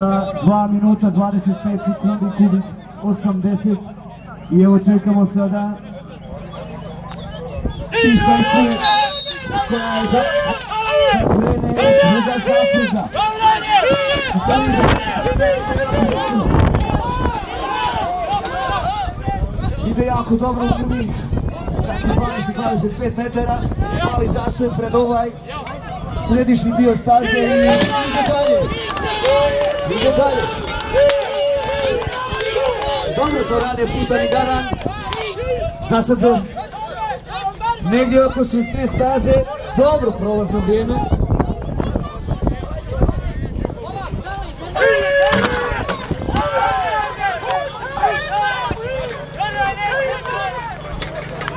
2 minuta 25 sekundi, kubik 80 i evo čekamo sada ištajstvo koja je za vreme druga zasluga. Ide jako dobro u prvih čak i 20-25 metara, mali zastoj pred ovaj središnji dio staze i ide dalje. Ide dalje. Dobro to rade Putan i Garan. Za sad negdje oko sredine staze. Dobro prolazno vrijeme.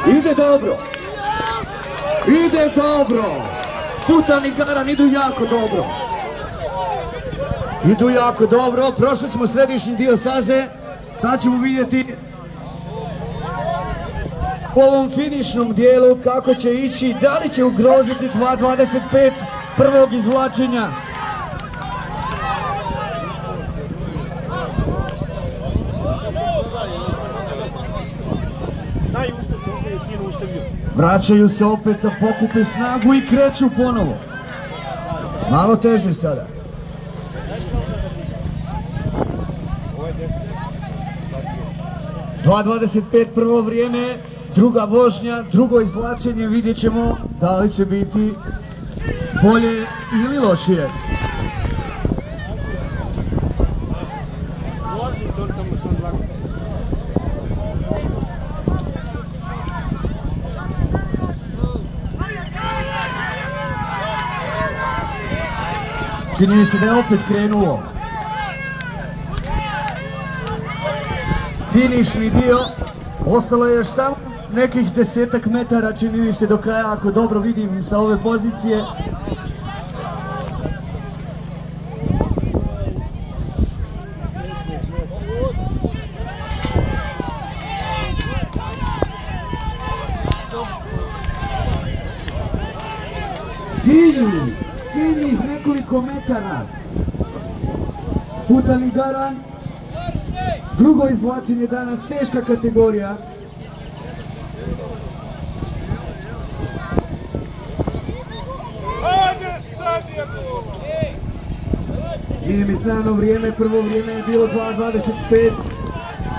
Ide dobro. Ide dobro. Putan i Garan idu jako dobro. Idu jako dobro, prošli smo središnji dio staze, sad ćemo vidjeti u ovom finišnom dijelu kako će ići, da li će ugroziti 2.25 prvog izvlačenja. Vraćaju se opet da pokupe snagu i kreću ponovo. Malo teže sada. Dva 25 prvo vrijeme, druga vožnja, drugo izvlačenje, vidjet ćemo da li će biti bolje ili lošije. Čini mi se da je opet krenulo. Finišni dio, ostalo je još samo nekih 10-ak metara, čini mi se do kraja, ako dobro vidim sa ove pozicije. Ciljnih nekoliko metara. Putan i Garan. Drugo izvlačenje danas, teška kategorija. Nije mi znano vrijeme, prvo vrijeme je bilo 2.25.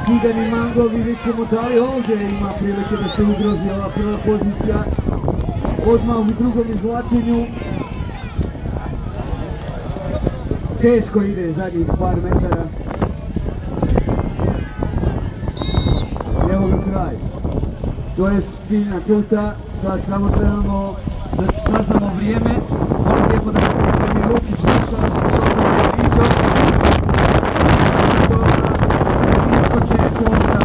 Cigan i Mango, vidjet ćemo da li ovdje ima prilike da se ugrozi ova prva pozicija. Odmah u drugom izvlačenju. Teško ide zadnjih par metara. Evo ga kraj. To je ciljna crta. Sad samo trebamo da saznamo vrijeme. Molim lijepo da se pripremi Lukić, slušam sa Sokolom i Riđom. Nakon toga Mirko Čekov sa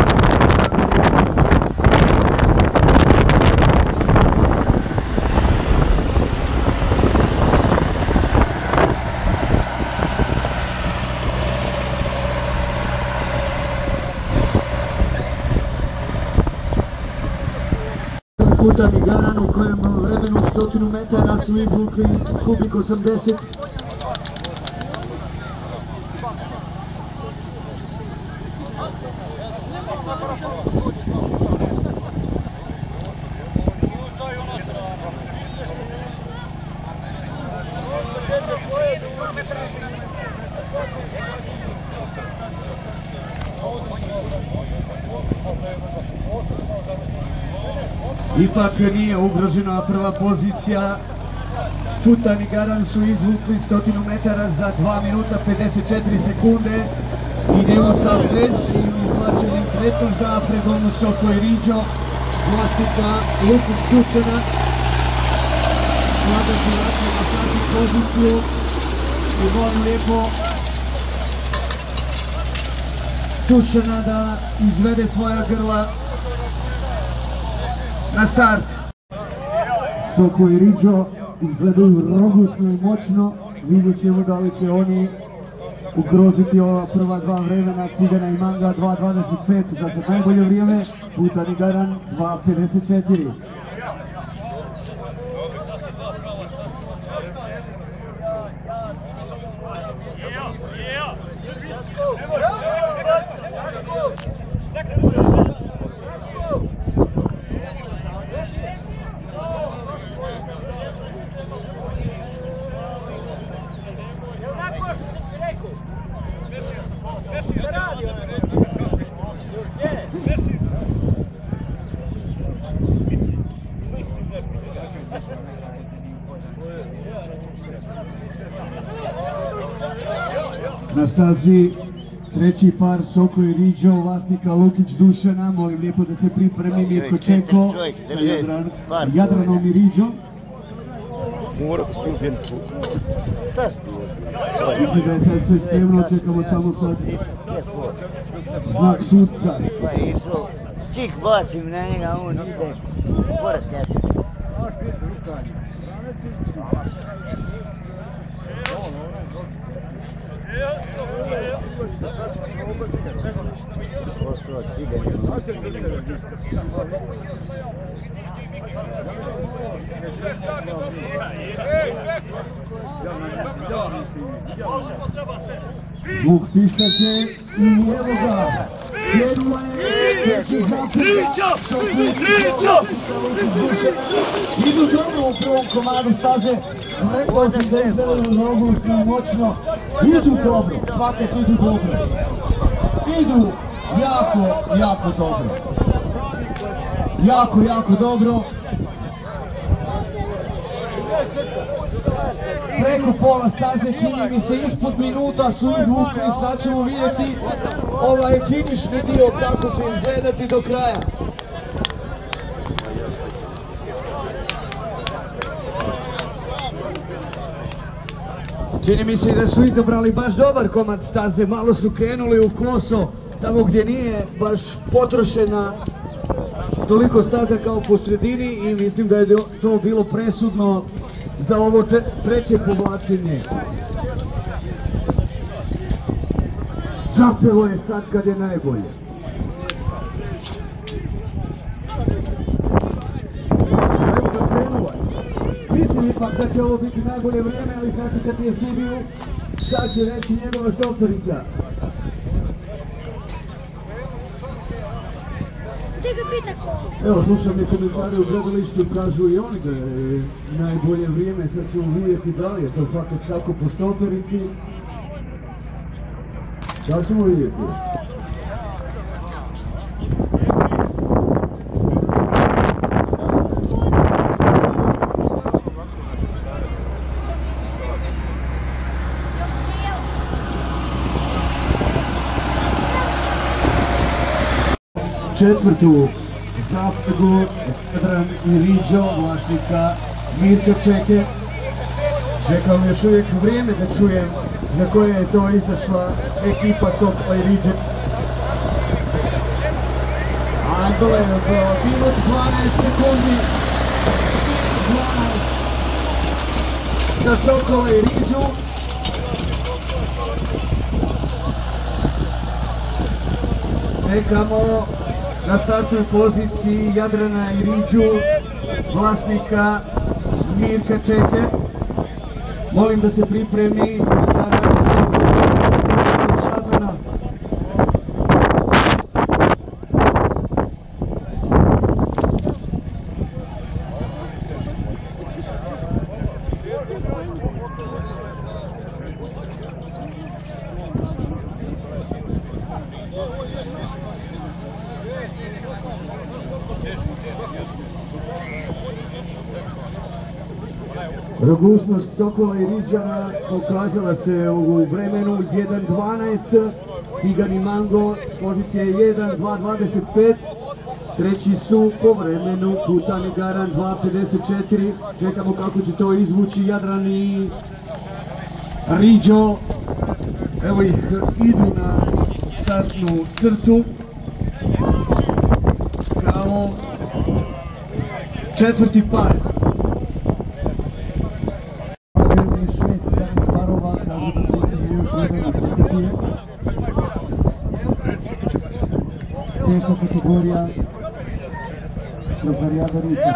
Putan i Garan u kojem vremenu 100 metara su izvukli kubik 80. Ipak nije ugrožena prva pozicija. Putan i Garan su izvukli 100 metara za 2 minuta 54 sekunde. Idemo sa trećim izvlačenjem tretom zapregom Soko i Riđo, vlasnika Lukić Tučana. Sada se vraća na startnu poziciju i molim lijepo Tučana da izvede svoja grla na start. Soko i Riđo izgledaju robustno i moćno. Vidjet ćemo da li će oni ugroziti ova prva dva vremena. Cigana i Manga 2.25 za sad najbolje vrijeme. Putan i Garan 2.54. Na stazi treći par Soko i Riđo, vlasnika Lukić Dušana. Molim lijepo da se pripremi Mirko Čeko sa Jadranom i Riđom. Mislim da je sad sve spremno, čekamo samo sad znak sudca. Čik bacim na njega, on ide pored tebe. Zvuk pištače i evo ga, krenula je treći zapeta, idu dobro u prvom komadu staze, rekao sam da izgledaju nogu moćno, idu dobro, fakat idu dobro, idu jako dobro, jako dobro. Preko pola staze, čini mi se ispod minuta su izvukli, sad ćemo vidjeti ovaj finišni dio kako će izgledati do kraja. Čini mi se da su izabrali baš dobar komad staze, malo su krenuli u koso, tamo gdje nije baš potrošena toliko staza kao po sredini i mislim da je to bilo presudno za ovo treće povlačenje. Zapelo je sad kad je najbolje. Evo ga krenuo. Mislim ipak da će ovo biti najbolje vrijeme, ali sad kad je sudio, šta će reći njegova štotorica. Evo, slušam je komentare u gledalištu, kažu i oni da je najbolje vrijeme, sad ćemo vidjeti da li je to fakat tako po štotorici. Sad ćemo vidjeti. Četvrtu zapegu Jadran i Riđo, vlasnika Mirka Čeke. Čekam još uvijek vrijeme da čujem za koje je to izašla ekipa Sokla i Riđe. Andole, minut 12 sekundi. 12 za Sokla i Riđu. Čekamo na startnoj poziciji Jadrana i Riđu, vlasnika Mirka Čeke. Molim da se pripremi Jadran Sokol, vlasnika Jadrana. Robustnost Sokola i Riđana pokazala se u vremenu 1.12, Cigan i Mango s pozicije 1.2.25, treći su po vremenu Putan i Garan 2.54, čekamo kako će to izvući Jadran i Riđo, evo ih idu na startnu crtu kao četvrti par. Teška kategorija, Štroparijada Ruta.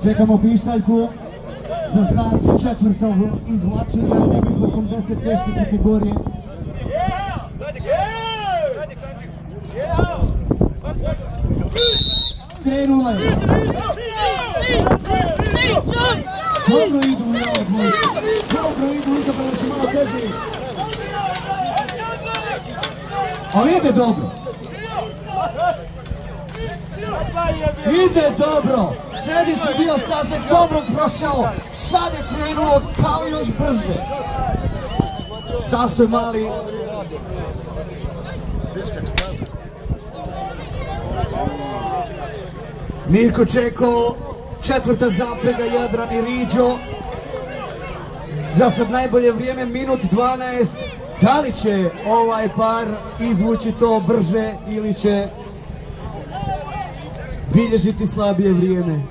Čekamo pištaljku za znak četvrtog izvlačenja kubik 80 teške kategorije. Krenula je. Dobro idu i ovo dvojice. Dobro idu, izabrali su malo teži. Ali ide dobro. Ide dobro. Središnji dio staze dobro prošao. Sad je krenulo kao još brže. Zastoj mali. Mirko Čeko, četvrta zaprega Jadran i Riđo. Za sad najbolje vrijeme, minut 12. Da li će ovaj par izvući to brže ili će bilježiti slabije vrijeme?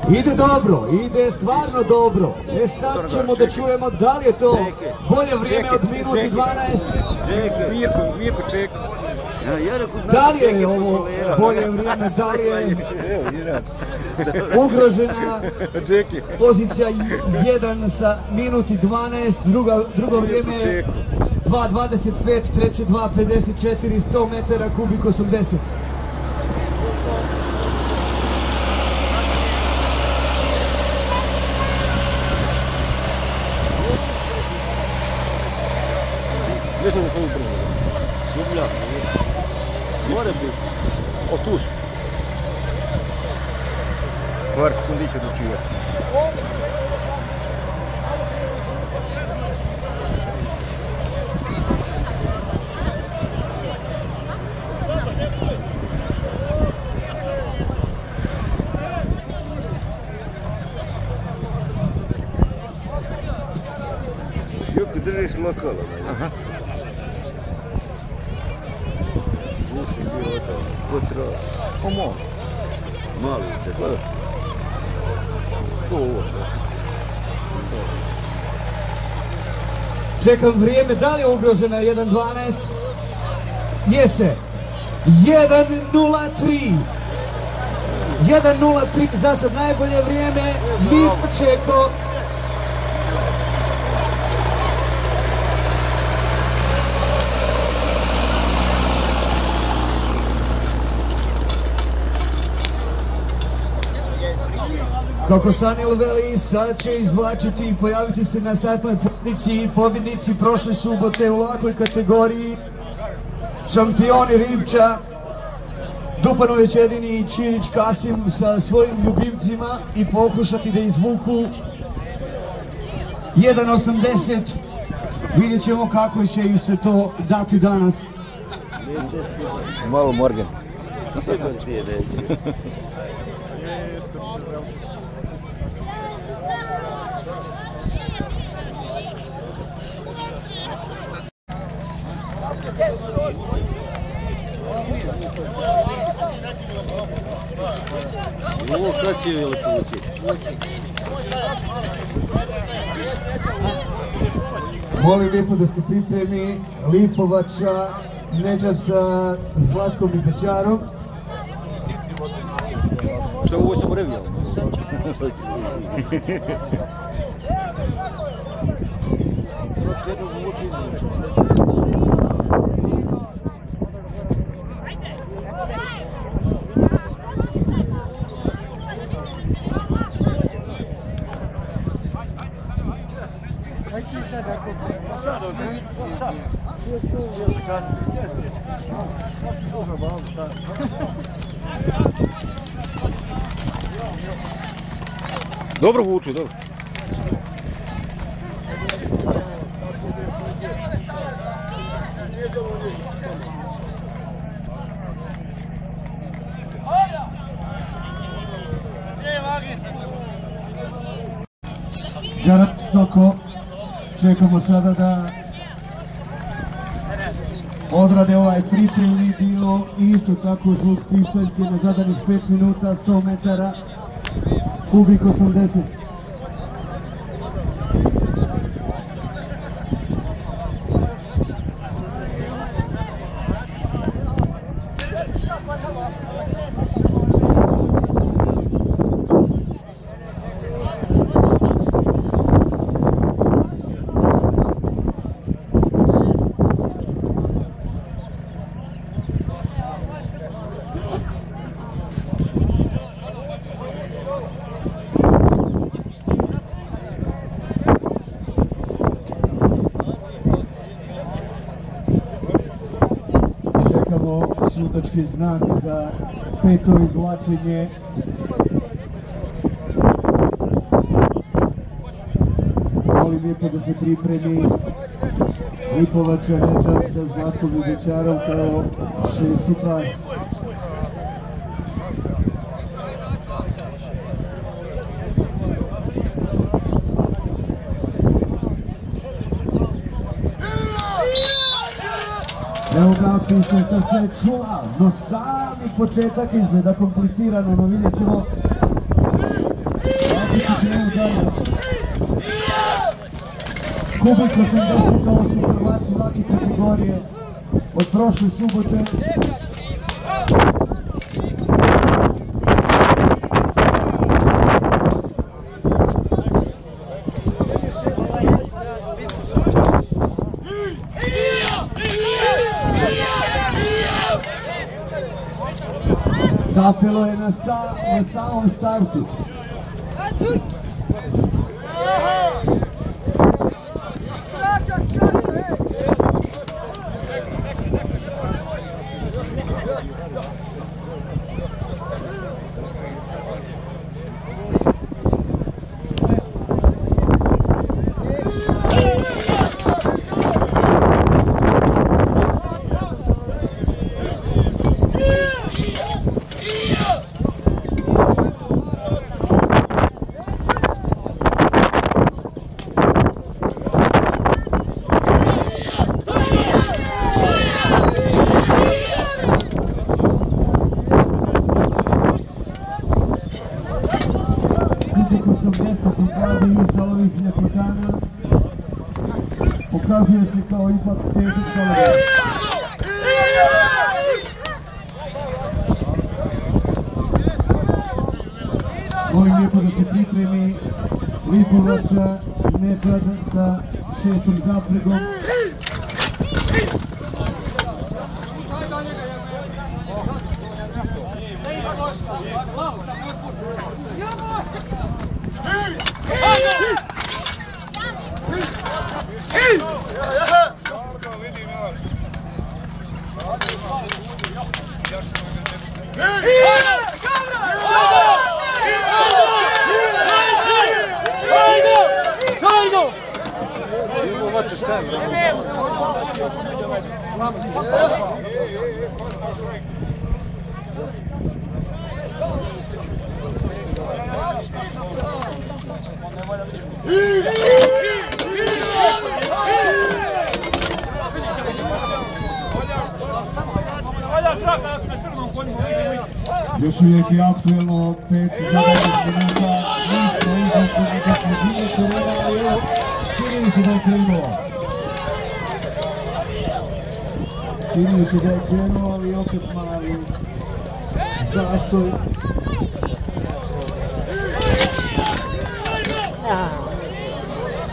Ide dobro, ide stvarno dobro. Sad ćemo da čujemo da li je to bolje vrijeme od minuti 12. Mirko Čeko. Da li je ovo bolje vrijeme, da li je ugrožena pozicija 1 sa minuti 12, drugo vrijeme je 2.25, treće 2.54, 100 metara, kubik 80. Gdje sam svoju brzo? Sumlja. More biti. O, tu su. Par sekundi ću odlučivati. Jok, držiš lokalo. Aha. Potro. Omo. Malo te. Čekam vrijeme, da li je ugrožena 1.12? Jeste. 1.03. 1.03, za sad najbolje vrijeme. Mirko Čeko. Kako Sanil veli, sada će izvlačiti i pojaviti se na startnoj pobjednici prošle subote u lakoj kategoriji. Šampioni Ribča, Dupanoveć Edini i Čirić Kasim sa svojim ljubimcima i pokušati da izvuku 1.80. Vidjet ćemo kako će im se to dati danas. Malo Morgan. Sigurno ti je reći. Ovo kad si je получить? Molim lijepo da se pripremi Lipovača, Neđad sa Zlatkom i Bećarom. Što ovo sam revio? Dobro vuču, dobro. Garantoko, čekamo sada da odrade ovaj pripremni dio i isto tako zvuk pištaljke na zadanih 5 minuta, 100 metara, kubik 80. imamo sudački znak za 5. izvlačenje. Molim lijepo da se pripremi Lipovača Nečak sa Zlatkom Ljubičarom kao 6. par. Evo ga, pišeta se čula, no sami početak izgleda komplicirano, no vidjet ćemo kako će krenu dalje. Kubik 80, ovo su prvaci lake kategorije od prošle subote. Zapelo je na samom startu. Pokazuje se kao ipak težak čovjek. Molim lijepo da se pripremi Lipovača Nečak sa 6. zapregom. Još uvijek je aktuelno 5 zadanih minuta, nismo izvuku neka sredine terena, ali čini mi se da je krenuo. Čini mi se da je krenuo, ali opet mali zastoj.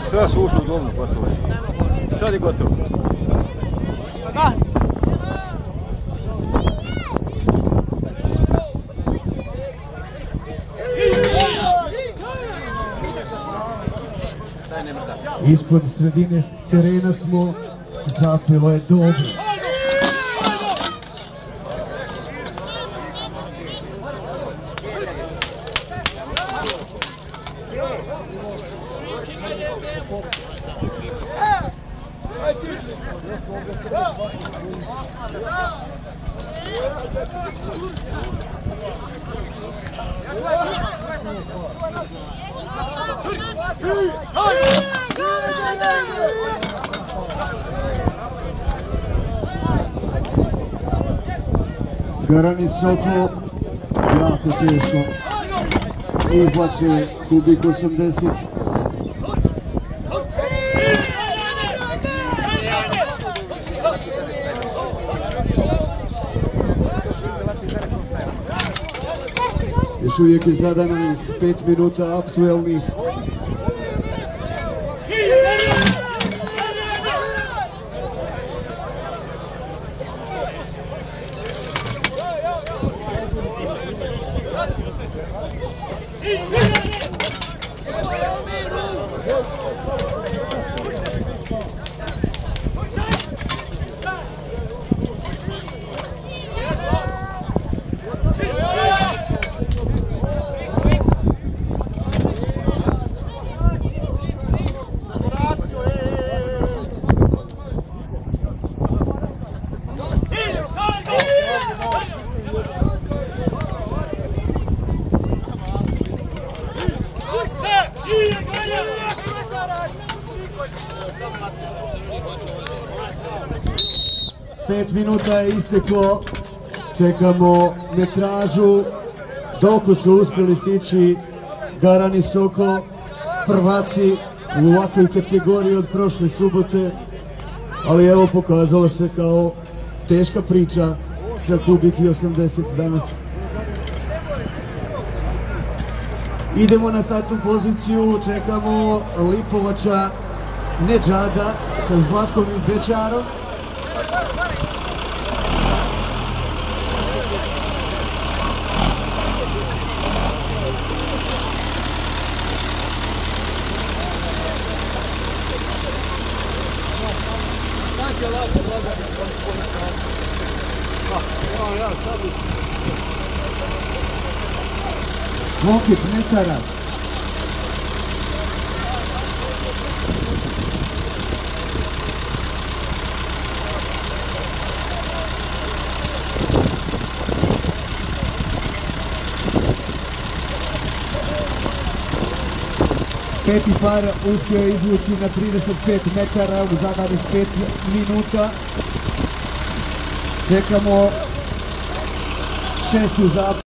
Sve su ušli u domu, gotovo je. Sad je gotovo. Ispod sredine terena smo, zapelo je dobro. Garani Soko jako teško izvlače Kubik 80. Još uvijek je zadanih 5 minuta aktuelnih. 5 minuta je isteklo. Čekamo metražu. Dokud su uspjeli stići Garan i Soko, prvaci u ovakvoj kategoriji od prošle subote. Ali evo, pokazalo se kao teška priča sa Kubiki 80 danas. Idemo na startnu poziciju, čekamo Lipovača Nedžada sa Zlatkom i Bečarom. Zvonkić metara. Peti par uspio je izvući na 35 metara u zadanih 5 minuta. Čekamo šestu zapad.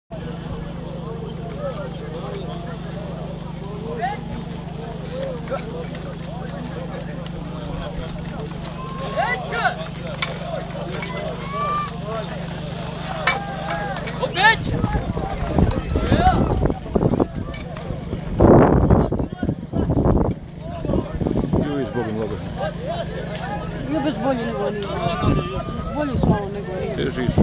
Ljubez bolji nego oni. Bolji su malo nego oni. Teži su.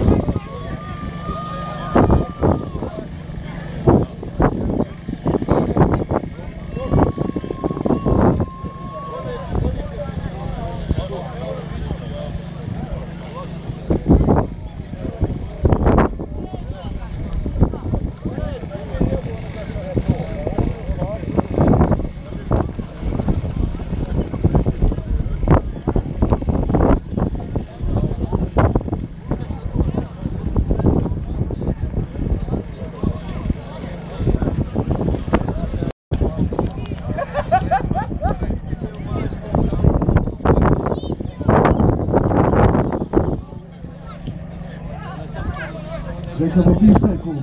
Čekamo pištajku.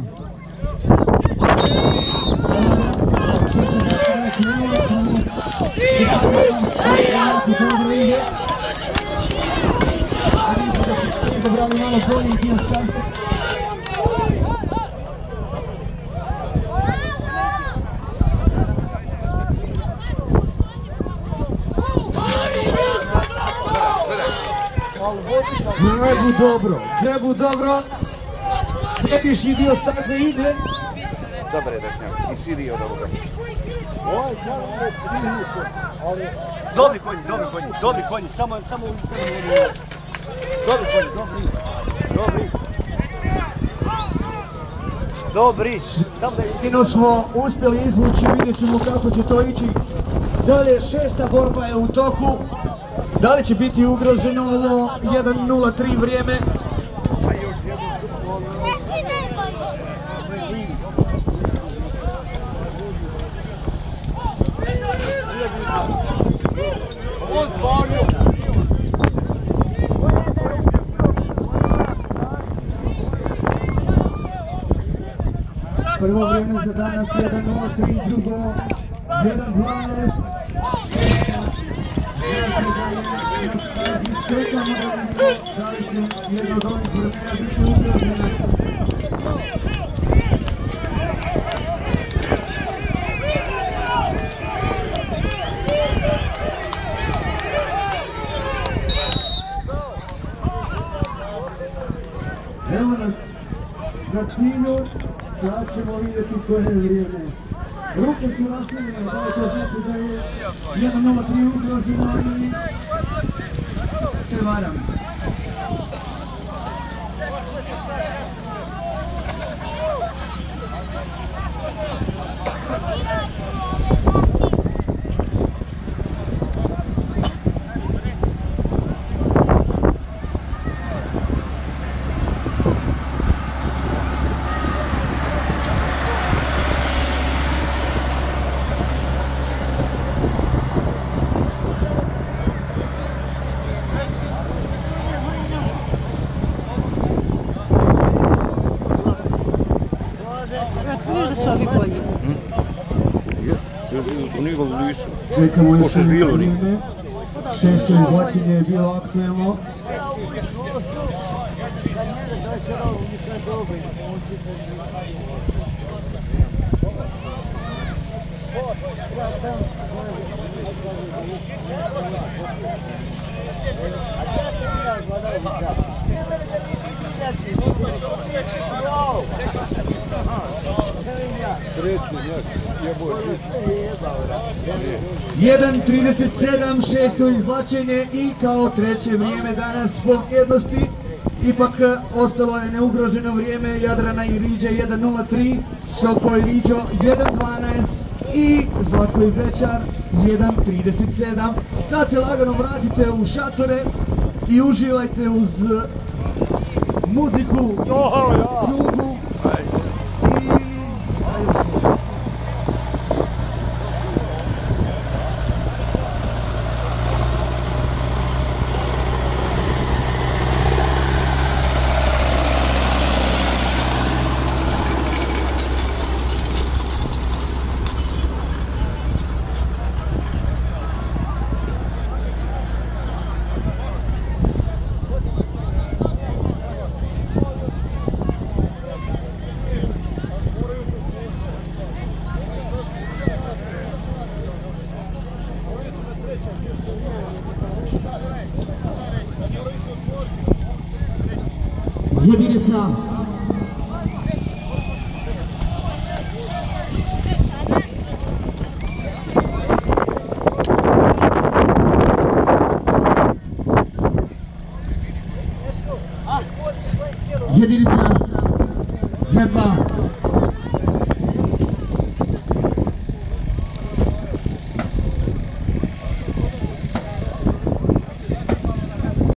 Izabrali malo bolji dio staze. Grebu dobro. Središnji dio staze ide. Dobar je Dašnjak, i širi od ovoga. Dobri konji, samo dobri. Jedino smo uspjeli izvući, vidjet ćemo kako će to ići. Dalje, šesta borba je u toku. Da li će biti ugroženo ovo 1:03 vrijeme? Prvo vrijeme za danas 1:03, drugo 1:12. Čekamo da li će jedno od ovih vremena biti ugroženo. Evo nas na cilju, sad ćemo vidjeti koje je vrijeme. Ruke su rašljene, da je to znači da je 1:03 ugroženo ili se varam. njihovu lisu. Čekamo još Pošto je bilo vrijeme. Šesto izvlačenje je bilo aktuelno. Jedan 37, šesto izvlačenje i kao treće vrijeme danas po vrijednosti. Ipak ostalo je neugroženo vrijeme Jadrana i Riđe 1.03, Soko i Riđo 1.12 i Zlatko i Bečar 1.37. Sad se lagano vratite u šatore i uživajte uz muziku, cugu i šta još? Jedinica. Jedinica. Jedva.